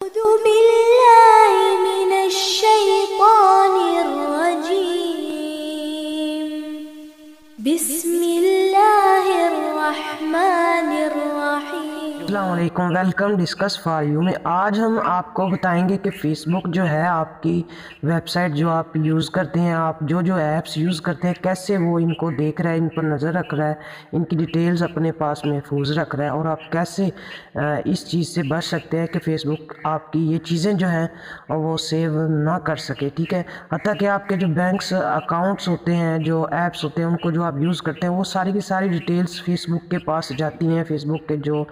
अऊज़ु बिल्लाहि मिनश शैतानिर रजीम। बिस्मिल्लाहिर रहमानिर रहीम। अस्सलामुअलैकुम, welcome discuss for you में आज हम आपको बताएंगे कि फ़ेसबुक जो है आपकी वेबसाइट जो आप यूज़ करते हैं, आप जो जो ऐप्स यूज़ करते हैं, कैसे वो इनको देख रहा है, इन पर नज़र रख रहा है, इनकी डिटेल्स अपने पास महफूज रख रहा है और आप कैसे इस चीज़ से बच सकते हैं कि फ़ेसबुक आपकी ये चीज़ें जो हैं वो सेव ना कर सके। ठीक है, हत्ता कि आपके जो बैंक्स अकाउंट्स होते हैं, जो ऐप्स होते हैं, उनको जो आप यूज़ करते हैं, वो सारी की सारी डिटेल्स फ़ेसबुक के पास जाती हैं। फ़ेसबुक के जो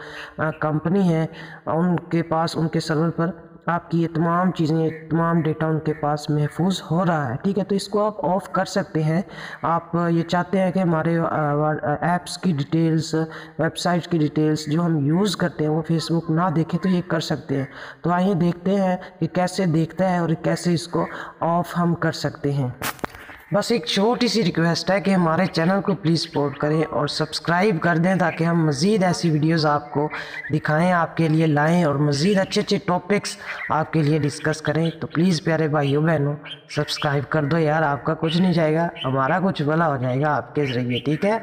कंपनी है उनके पास, उनके सर्वर पर आपकी ये तमाम चीज़ें, तमाम डेटा उनके पास महफूज हो रहा है। ठीक है, तो इसको आप ऑफ़ कर सकते हैं। आप ये चाहते हैं कि हमारे ऐप्स की डिटेल्स, वेबसाइट्स की डिटेल्स जो हम यूज़ करते हैं वो फेसबुक ना देखें, तो ये कर सकते हैं। तो आइए देखते हैं कि कैसे देखता है और कैसे इसको ऑफ़ हम कर सकते हैं। बस एक छोटी सी रिक्वेस्ट है कि हमारे चैनल को प्लीज़ सपोर्ट करें और सब्सक्राइब कर दें ताकि हम मज़ीद ऐसी वीडियोस आपको दिखाएं, आपके लिए लाएं और मज़ीद अच्छे अच्छे टॉपिक्स आपके लिए डिस्कस करें। तो प्लीज़ प्यारे भाइयों बहनों, सब्सक्राइब कर दो यार, आपका कुछ नहीं जाएगा, हमारा कुछ भला हो जाएगा आपके ज़रिए। ठीक है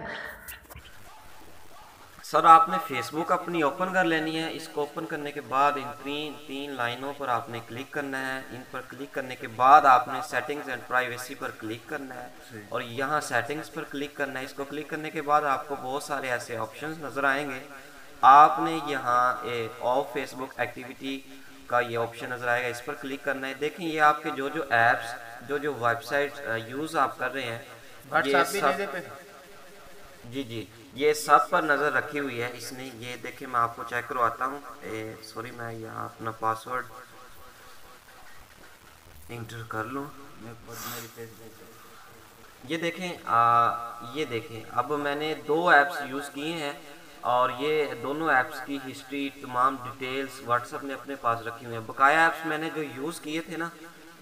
सर, आपने फेसबुक अपनी ओपन कर लेनी है। इसको ओपन करने के बाद इन तीन लाइनों पर आपने क्लिक करना है। इन पर क्लिक करने के बाद आपने सेटिंग्स एंड प्राइवेसी पर क्लिक करना है और यहाँ सेटिंग्स पर क्लिक करना है। इसको क्लिक करने के बाद आपको बहुत सारे ऐसे ऑप्शंस नज़र आएंगे। आपने यहाँ ऑफ फेसबुक एक्टिविटी का ये ऑप्शन नज़र आएगा, इस पर क्लिक करना है। देखें, ये आपके जो जो ऐप्स, जो जो वेबसाइट यूज़ आप कर रहे हैं, ये सब जी ये सब पर नज़र रखी हुई है इसने। ये देखिए, मैं आपको चेक करवाता हूँ। सॉरी, मैं यहाँ अपना पासवर्ड इंटर कर लूँ। ये देखें, अब मैंने दो ऐप्स यूज़ किए हैं और ये दोनों ऐप्स की हिस्ट्री, तमाम डिटेल्स व्हाट्सएप ने अपने पास रखी हुई हैं। बकाया ऐप्स मैंने जो यूज़ किए थे ना,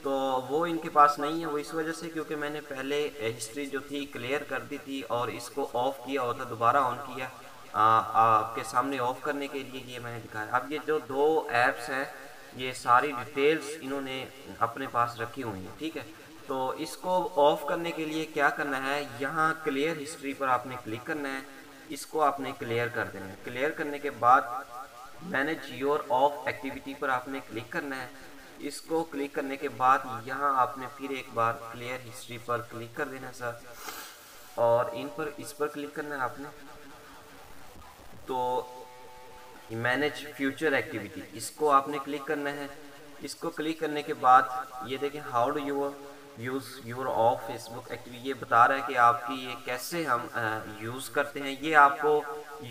तो वो इनके पास नहीं है। वो इस वजह से क्योंकि मैंने पहले हिस्ट्री जो थी क्लियर कर दी थी और इसको ऑफ़ किया होता, दोबारा ऑन किया आपके सामने ऑफ़ करने के लिए ये मैंने दिखाया। अब ये जो दो ऐप्स हैं, ये सारी डिटेल्स इन्होंने अपने पास रखी हुई हैं। ठीक है, तो इसको ऑफ़ करने के लिए क्या करना है, यहाँ क्लियर हिस्ट्री पर आपने क्लिक करना है। इसको आपने क्लियर कर देना है। क्लियर करने के बाद मैनेज योर ऑफ एक्टिविटी पर आपने क्लिक करना है। इसको क्लिक करने के बाद यहाँ आपने फिर एक बार क्लियर हिस्ट्री पर क्लिक कर देना सर, और इस पर क्लिक करना है आपने। तो मैनेज फ्यूचर एक्टिविटी, इसको आपने क्लिक करना है। इसको क्लिक करने के बाद ये देखें, how do you use your of Facebook activity, ये बता रहा है कि आपकी ये कैसे हम यूज़ करते हैं। ये आपको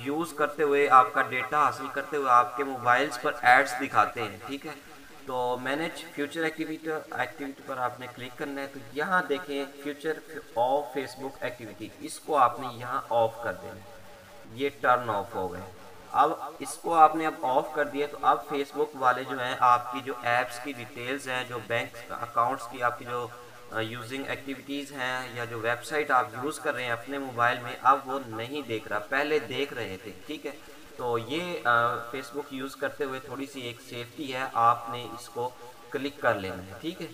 यूज़ करते हुए, आपका डेटा हासिल करते हुए आपके मोबाइल्स पर एड्स दिखाते हैं। ठीक है, तो मैनेज फ्यूचर एक्टिविटी पर आपने क्लिक करना है। तो यहाँ देखें, फ्यूचर ऑफ फेसबुक एक्टिविटी, इसको आपने यहाँ ऑफ कर देना है। ये टर्न ऑफ हो गए। अब इसको आपने अब ऑफ कर दिया, तो अब फेसबुक वाले जो हैं, आपकी जो ऐप्स की डिटेल्स हैं, जो बैंक अकाउंट्स की आपकी जो यूजिंग एक्टिविटीज़ हैं या जो वेबसाइट आप यूज़ कर रहे हैं अपने मोबाइल में, अब वो नहीं देख रहा, पहले देख रहे थे। ठीक है, तो ये फेसबुक यूज़ करते हुए थोड़ी सी एक सेफ्टी है, आपने इसको क्लिक कर लेना है। ठीक है।